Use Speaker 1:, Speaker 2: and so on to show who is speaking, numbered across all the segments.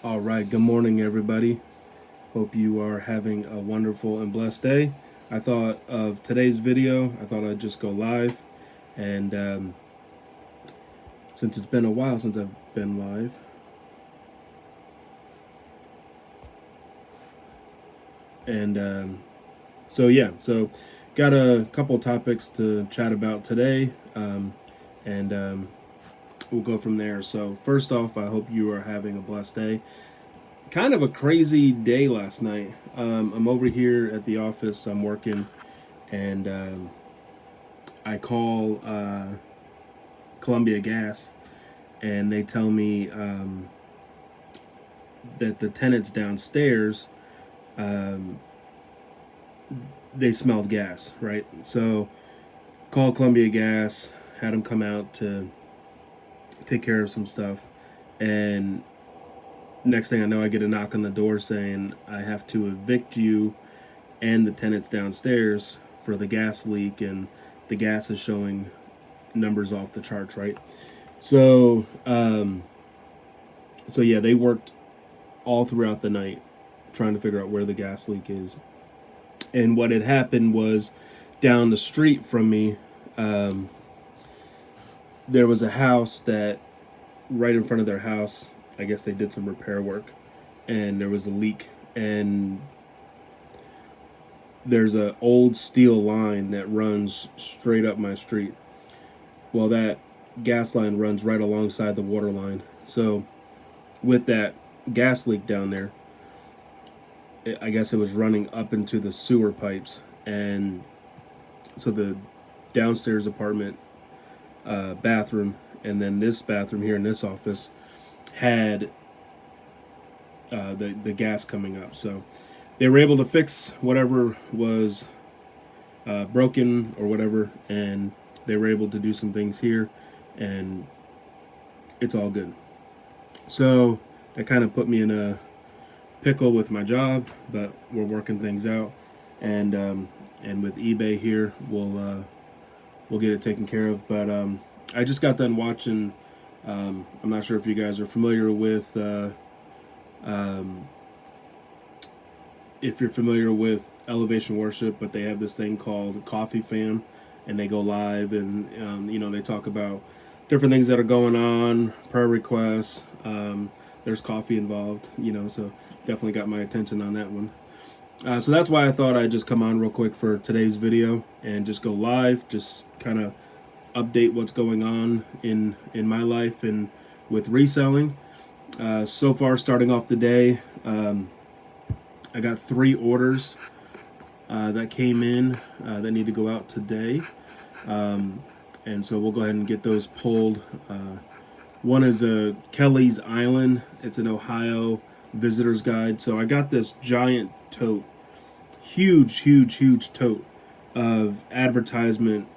Speaker 1: All right, good morning, everybody. Hope you are having a wonderful and blessed day. I thought of today's video, I thought I'd just go live. And since it's been a while since I've been live, and so got a couple topics to chat about today, and we'll go from there. So, first off, I hope you are having a blessed day. Kind of a crazy day last night. I'm over here at the office, I'm working, and I call Columbia Gas, and they tell me that the tenants downstairs, they smelled gas, right? So called Columbia Gas, had them come out to take care of some stuff, and next thing I know, I get a knock on the door saying I have to evict you and the tenants downstairs for the gas leak, and the gas is showing numbers off the charts, right? So, yeah, they worked all throughout the night trying to figure out where the gas leak is. And what had happened was, down the street from me, there was a house that, right in front of their house, I guess they did some repair work, and there was a leak, and there's an old steel line that runs straight up my street. Well, that gas line runs right alongside the water line. So with that gas leak down there, I guess it was running up into the sewer pipes, and so the downstairs apartment bathroom, and then this bathroom here in this office had the gas coming up. So they were able to fix whatever was broken or whatever, and they were able to do some things here, and it's all good. So that kind of put me in a pickle with my job, but we're working things out, and with eBay here, we'll get it taken care of. But I just got done watching. I'm not sure if you guys are familiar with. If you're familiar with Elevation Worship, but they have this thing called CoffeeFam, and they go live, and they talk about different things that are going on, prayer requests. There's coffee involved, so definitely got my attention on that one. So that's why I thought I'd just come on real quick for today's video and just go live, just kind of update what's going on in my life and with reselling. So far, starting off the day, I got 3 orders that came in that need to go out today, and so we'll go ahead and get those pulled. One is a Kelly's Island. It's an Ohio visitor's guide. So I got this giant tote, huge tote of advertisement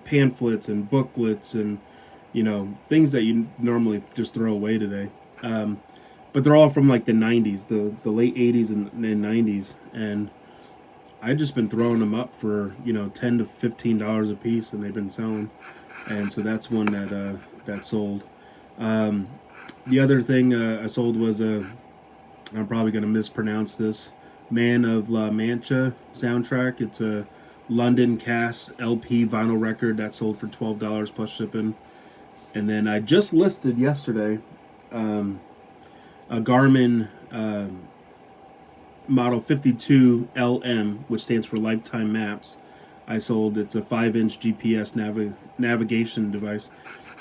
Speaker 1: pamphlets and booklets and things that you normally just throw away today. But they're all from like the 90s, the late 80s and 90s, and I've just been throwing them up for $10 to $15 a piece, and they've been selling. And so that's one that sold. The other thing I sold was I'm probably going to mispronounce this, Man of La Mancha soundtrack. It's a London Cass LP vinyl record that sold for $12 plus shipping. And then I just listed yesterday a Garmin Model 52 LM, which stands for Lifetime Maps. I sold. It's a 5-inch GPS navigation device.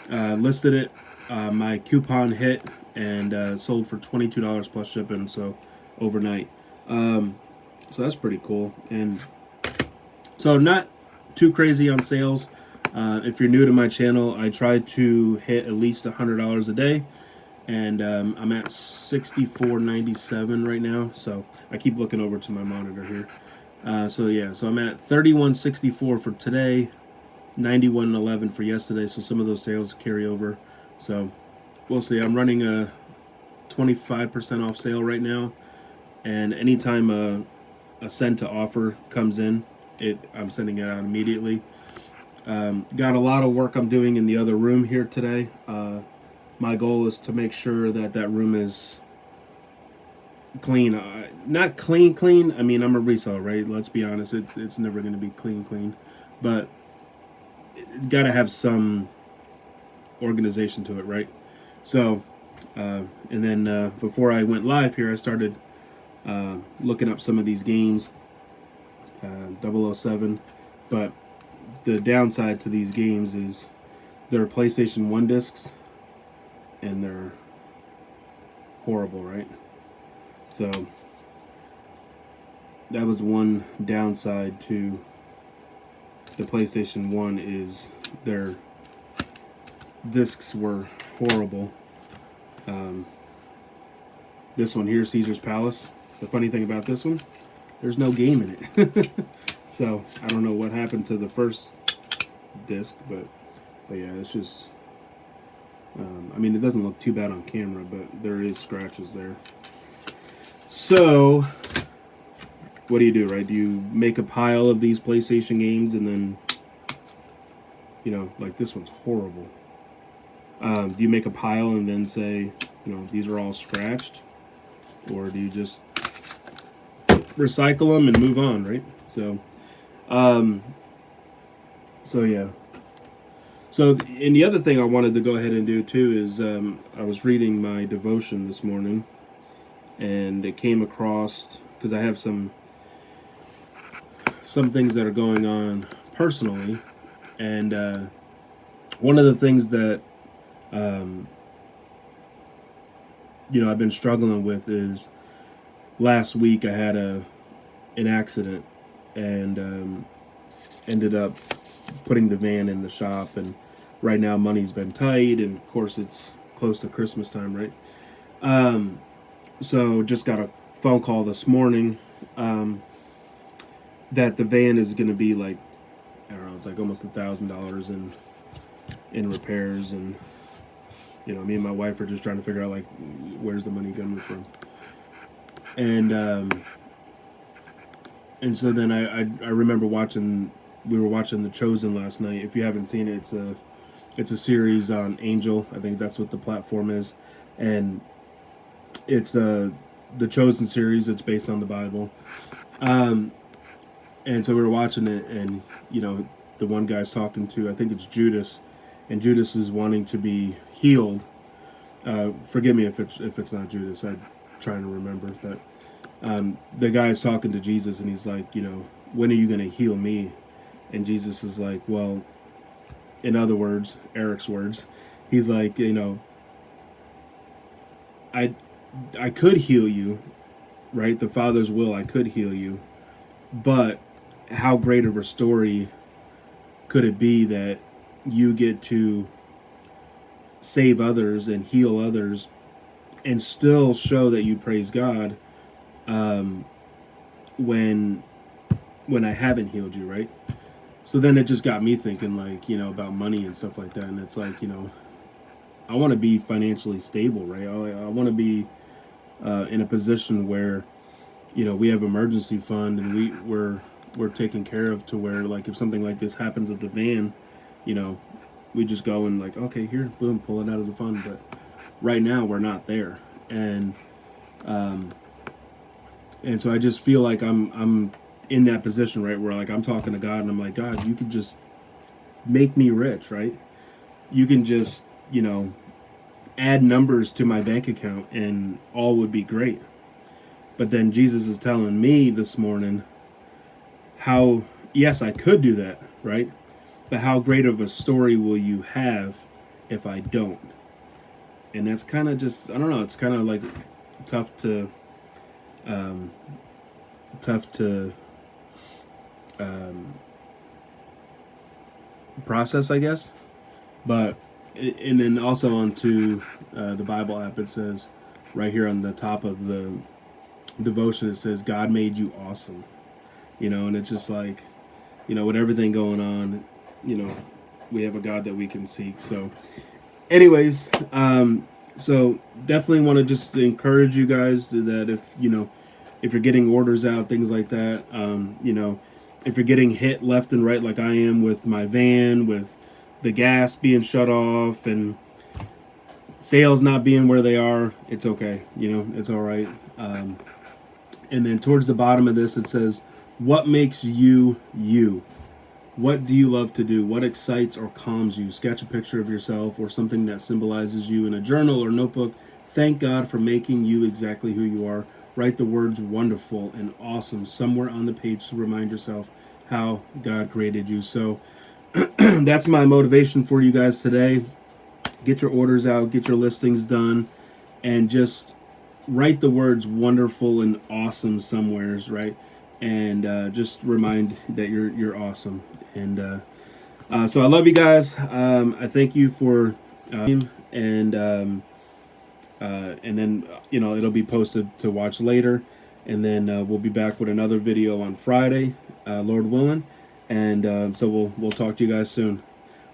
Speaker 1: Listed it. My coupon hit, and sold for $22 plus shipping, so overnight. So that's pretty cool. And so not too crazy on sales. If you're new to my channel, I try to hit at least $100 a day, and I'm at $64.97 right now. So I keep looking over to my monitor here. So I'm at $31.64 for today, $91.11 for yesterday. So some of those sales carry over. So we'll see. I'm running a 25% off sale right now, and anytime a send to offer comes in, I'm sending it out immediately. Got a lot of work I'm doing in the other room here today. My goal is to make sure that room is clean. Not clean, clean. I mean, I'm a reseller, right? Let's be honest. It's never going to be clean, clean. But it got to have some organization to it, right? So, and then before I went live here, I started looking up some of these games, 007. But the downside to these games is they're PlayStation 1 discs and they're horrible, right? So that was one downside to the PlayStation 1 is their discs were horrible. This one here, Caesar's Palace. The funny thing about this one, there's no game in it. So I don't know what happened to the first disc, but yeah, it's just. I mean, it doesn't look too bad on camera, but there is scratches there. So, what do, right? Do you make a pile of these PlayStation games and then, like this one's horrible. Do you make a pile and then say, these are all scratched? Or do you just recycle them and move on, right? So yeah. So, and the other thing I wanted to go ahead and do too is I was reading my devotion this morning, and it came across, because I have some things that are going on personally, and one of the things that I've been struggling with is last week I had an accident and ended up putting the van in the shop, and right now money's been tight, and of course it's close to Christmas time, right? So just got a phone call this morning that the van is going to be like, I don't know, it's like almost $1,000 in repairs, and me and my wife are just trying to figure out like where's the money coming from, and so then I remember we were watching The Chosen last night. If you haven't seen it, it's a series on Angel. I think that's what the platform is, and it's The Chosen series. It's based on the Bible, and so we were watching it, and the one guy's talking to, I think it's Judas, and Judas is wanting to be healed. Forgive me if it's not Judas. I'm trying to remember, but the guy's talking to Jesus, and he's like, when are you going to heal me? And Jesus is like, well, in other words, Eric's words, he's like, I could heal you, right? The Father's will, I could heal you, but how great of a story could it be that you get to save others and heal others and still show that you praise God when I haven't healed you, right? So then it just got me thinking, like, about money and stuff like that. And it's like, I want to be financially stable, right? I want to be in a position where, we have emergency fund, and we're taken care of, to where, like, if something like this happens with the van, we just go and like, okay, here, boom, pull it out of the fund. But right now we're not there. And so I just feel like I'm in that position, right, where like I'm talking to God, and I'm like, God, you could just make me rich, right? You can just, add numbers to my bank account and all would be great. But then Jesus is telling me this morning how, yes, I could do that, right? But how great of a story will you have if I don't? And that's kind of just, I don't know, it's kind of like tough to process, I guess. But, and then also onto the Bible app, it says right here on the top of the devotion, it says, God made you awesome. And it's just like, with everything going on, we have a God that we can seek. So anyways, so definitely want to just encourage you guys that if you're getting orders out, things like that, if you're getting hit left and right, like I am with my van, with the gas being shut off, and sales not being where they are, it's okay. You know, it's all right. And then towards the bottom of this, it says, what makes you you? What do you love to do? What excites or calms you? Sketch a picture of yourself or something that symbolizes you in a journal or notebook. Thank God for making you exactly who you are. Write the words wonderful and awesome somewhere on the page to remind yourself how God created you. So that's my motivation for you guys today. Get your orders out, get your listings done, and just write the words wonderful and awesome somewheres, right? And just remind that you're awesome. And so I love you guys. I thank you for and then it'll be posted to watch later, and then we'll be back with another video on Friday, Lord willing. And so we'll talk to you guys soon.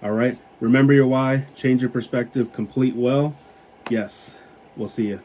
Speaker 1: All right. Remember your why. Change your perspective. Complete well. Yes. We'll see you.